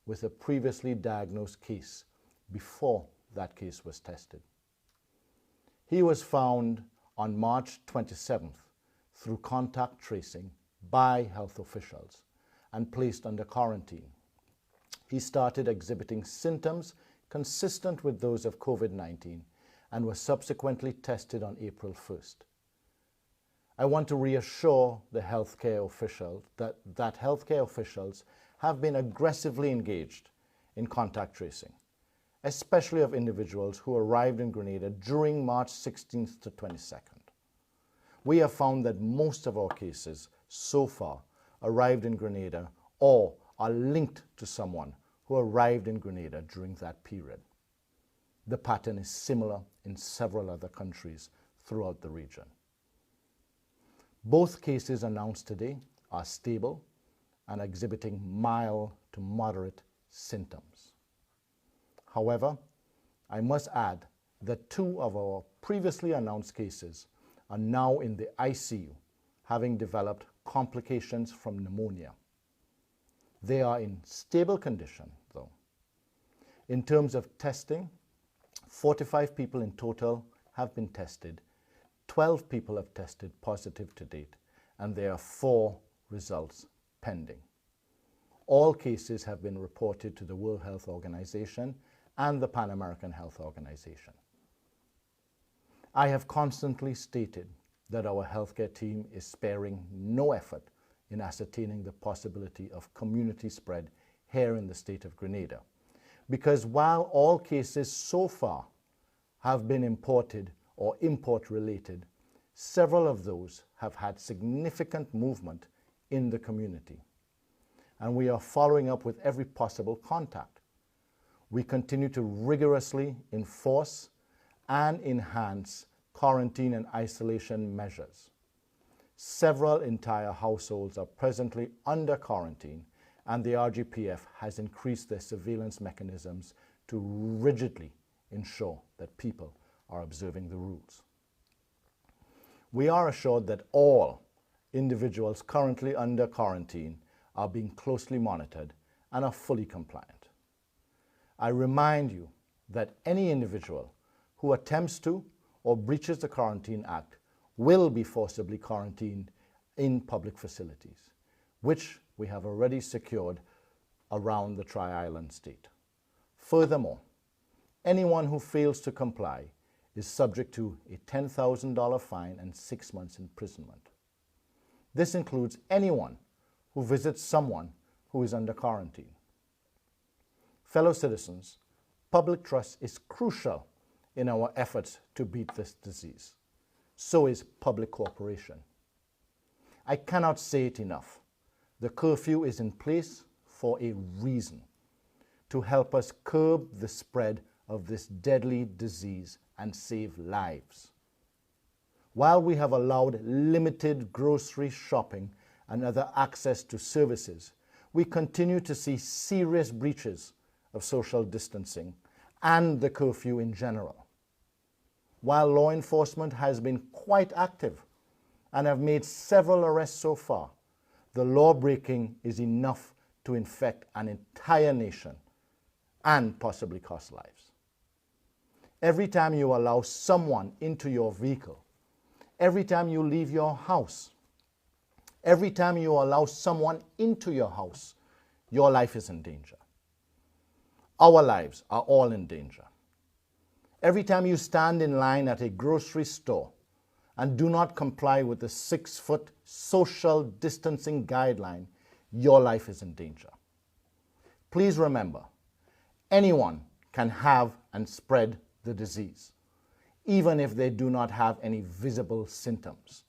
with a previously diagnosed case before that case was tested. He was found on March 27th through contact tracing by health officials and placed under quarantine. He started exhibiting symptoms consistent with those of COVID-19 and was subsequently tested on April 1st. I want to reassure the healthcare officials that healthcare officials have been aggressively engaged in contact tracing, especially of individuals who arrived in Grenada during March 16th to 22nd. We have found that most of our cases so far arrived in Grenada or are linked to someone who arrived in Grenada during that period. The pattern is similar in several other countries throughout the region. Both cases announced today are stable and exhibiting mild to moderate symptoms. However, I must add that 2 of our previously announced cases are now in the ICU, having developed complications from pneumonia. They are in stable condition, though. In terms of testing, 45 people in total have been tested. 12 people have tested positive to date, and there are 4 results pending. All cases have been reported to the World Health Organization and the Pan American Health Organization. I have constantly stated that our healthcare team is sparing no effort in ascertaining the possibility of community spread here in the state of Grenada, because while all cases so far have been imported or import-related, several of those have had significant movement in the community, and we are following up with every possible contact. We continue to rigorously enforce and enhance quarantine and isolation measures. Several entire households are presently under quarantine, and the RGPF has increased their surveillance mechanisms to rigidly ensure that people are observing the rules. We are assured that all individuals currently under quarantine are being closely monitored and are fully compliant. I remind you that any individual who attempts to or breaches the Quarantine Act will be forcibly quarantined in public facilities, which we have already secured around the Tri-Island state. Furthermore, anyone who fails to comply is subject to a $10,000 fine and 6 months imprisonment. This includes anyone who visits someone who is under quarantine. Fellow citizens, public trust is crucial in our efforts to beat this disease. So is public cooperation. I cannot say it enough. The curfew is in place for a reason, to help us curb the spread of this deadly disease and save lives. While we have allowed limited grocery shopping and other access to services, we continue to see serious breaches of social distancing and the curfew in general. While law enforcement has been quite active and have made several arrests so far, the law breaking is enough to infect an entire nation and possibly cost lives. Every time you allow someone into your vehicle, every time you leave your house, every time you allow someone into your house, your life is in danger. Our lives are all in danger. Every time you stand in line at a grocery store and do not comply with the 6-foot social distancing guideline, your life is in danger. Please remember, anyone can have and spread the disease, even if they do not have any visible symptoms.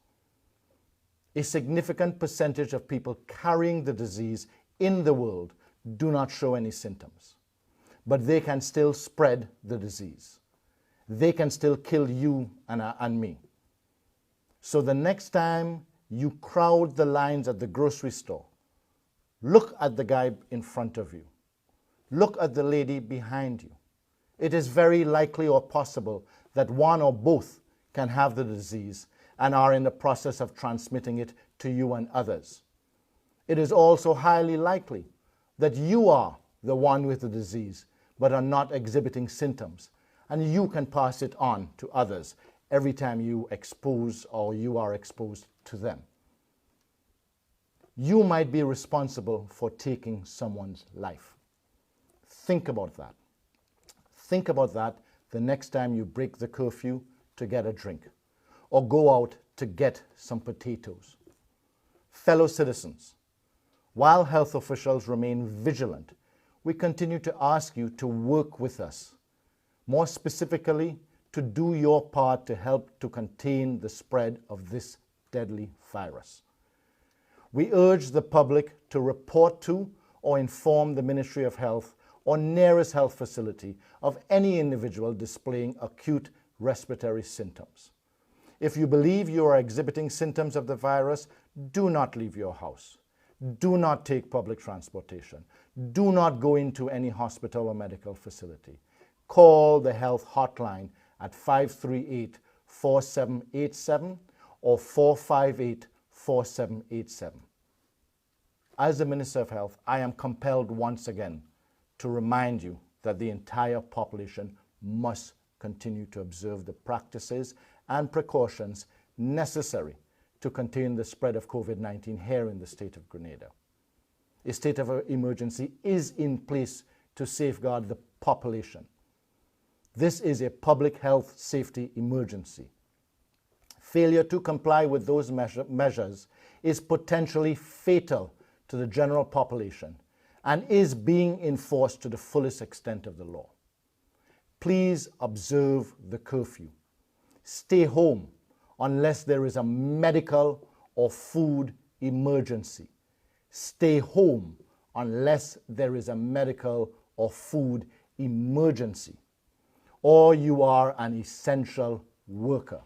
A significant percentage of people carrying the disease in the world do not show any symptoms, but they can still spread the disease. They can still kill you and me. So the next time you crowd the lines at the grocery store, look at the guy in front of you. Look at the lady behind you. It is very likely or possible that one or both can have the disease and are in the process of transmitting it to you and others. It is also highly likely that you are the one with the disease, but are not exhibiting symptoms, and you can pass it on to others every time you expose or you are exposed to them. You might be responsible for taking someone's life. Think about that. Think about that the next time you break the curfew to get a drink or go out to get some potatoes. Fellow citizens, while health officials remain vigilant, we continue to ask you to work with us, more specifically, to do your part to help to contain the spread of this deadly virus. We urge the public to report to or inform the Ministry of Health or nearest health facility of any individual displaying acute respiratory symptoms. If you believe you are exhibiting symptoms of the virus, do not leave your house. Do not take public transportation. Do not go into any hospital or medical facility. Call the health hotline at 538-4787 or 458-4787. As the Minister of Health, I am compelled once again to remind you that the entire population must continue to observe the practices and precautions necessary to contain the spread of COVID-19 here in the state of Grenada. A state of emergency is in place to safeguard the population. This is a public health safety emergency. Failure to comply with those measures is potentially fatal to the general population and is being enforced to the fullest extent of the law. Please observe the curfew. Stay home unless there is a medical or food emergency. Stay home unless there is a medical or food emergency, or you are an essential worker.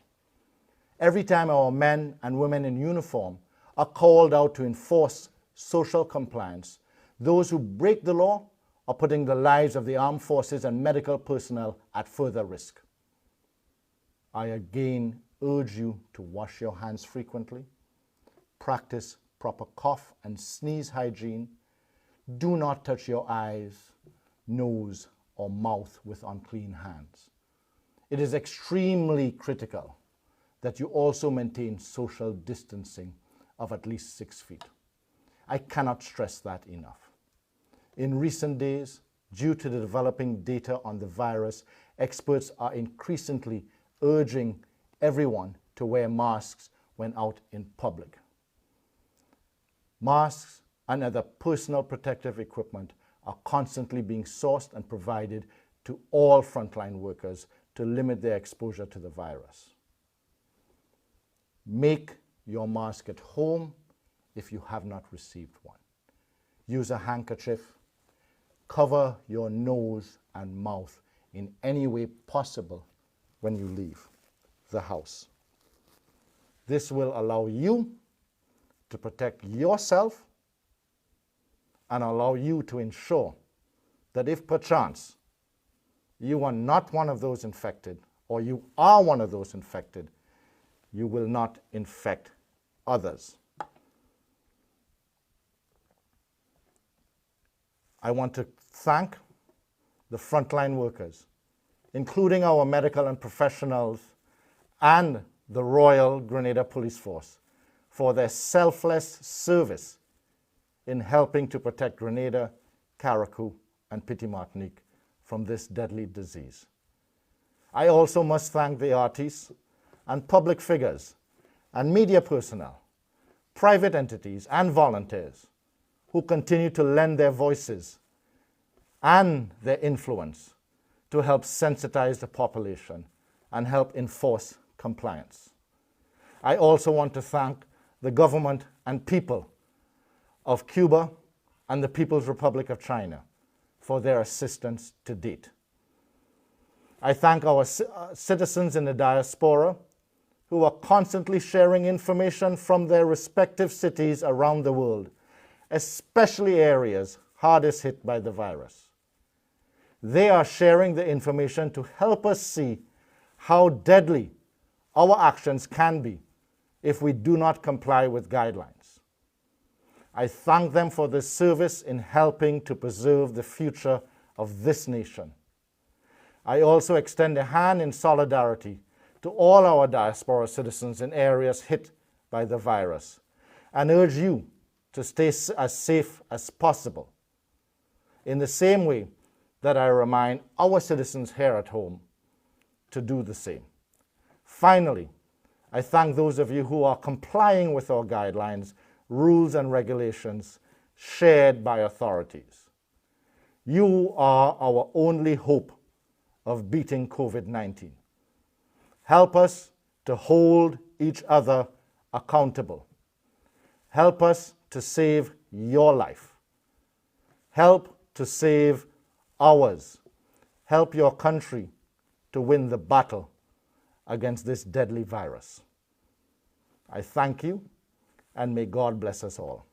Every time our men and women in uniform are called out to enforce social compliance, those who break the law are putting the lives of the armed forces and medical personnel at further risk. I again urge you to wash your hands frequently, practice proper cough and sneeze hygiene, do not touch your eyes, nose, or mouth with unclean hands. It is extremely critical that you also maintain social distancing of at least 6 feet. I cannot stress that enough. In recent days, due to the developing data on the virus, experts are increasingly urging everyone to wear masks when out in public. Masks and other personal protective equipment are constantly being sourced and provided to all frontline workers to limit their exposure to the virus. Make your mask at home if you have not received one. Use a handkerchief. Cover your nose and mouth in any way possible when you leave the house. This will allow you to protect yourself and allow you to ensure that if perchance you are not one of those infected or you are one of those infected, you will not infect others. I want to thank the frontline workers, including our medical and professionals and the Royal Grenada Police Force, for their selfless service in helping to protect Grenada, Carriacou, and Petite Martinique from this deadly disease. I also must thank the artists and public figures and media personnel, private entities and volunteers who continue to lend their voices and their influence to help sensitize the population and help enforce compliance. I also want to thank the government and people of Cuba and the People's Republic of China for their assistance to date. I thank our citizens in the diaspora who are constantly sharing information from their respective cities around the world, especially areas hardest hit by the virus. They are sharing the information to help us see how deadly our actions can be if we do not comply with guidelines. I thank them for their service in helping to preserve the future of this nation. I also extend a hand in solidarity to all our diaspora citizens in areas hit by the virus and urge you to stay as safe as possible, in the same way that I remind our citizens here at home to do the same. Finally, I thank those of you who are complying with our guidelines, rules, and regulations shared by authorities. You are our only hope of beating COVID-19. Help us to hold each other accountable. Help us to save your life. Help to save ours. Help your country to win the battle against this deadly virus. I thank you, and may God bless us all.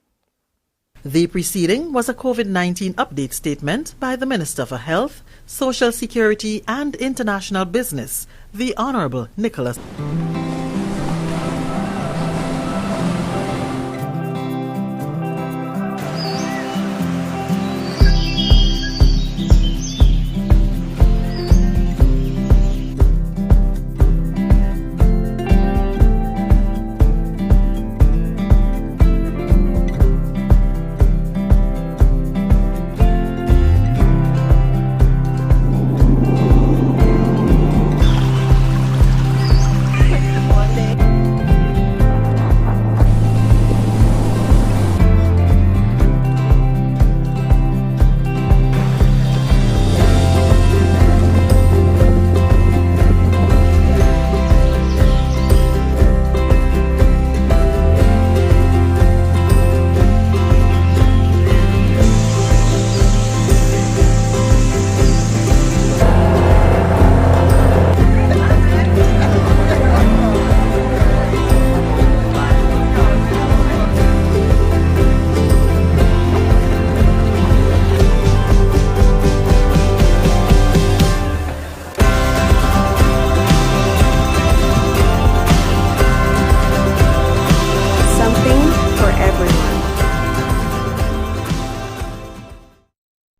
The preceding was a COVID-19 update statement by the Minister for Health, Social Security and International Business, the Honorable Nicholas.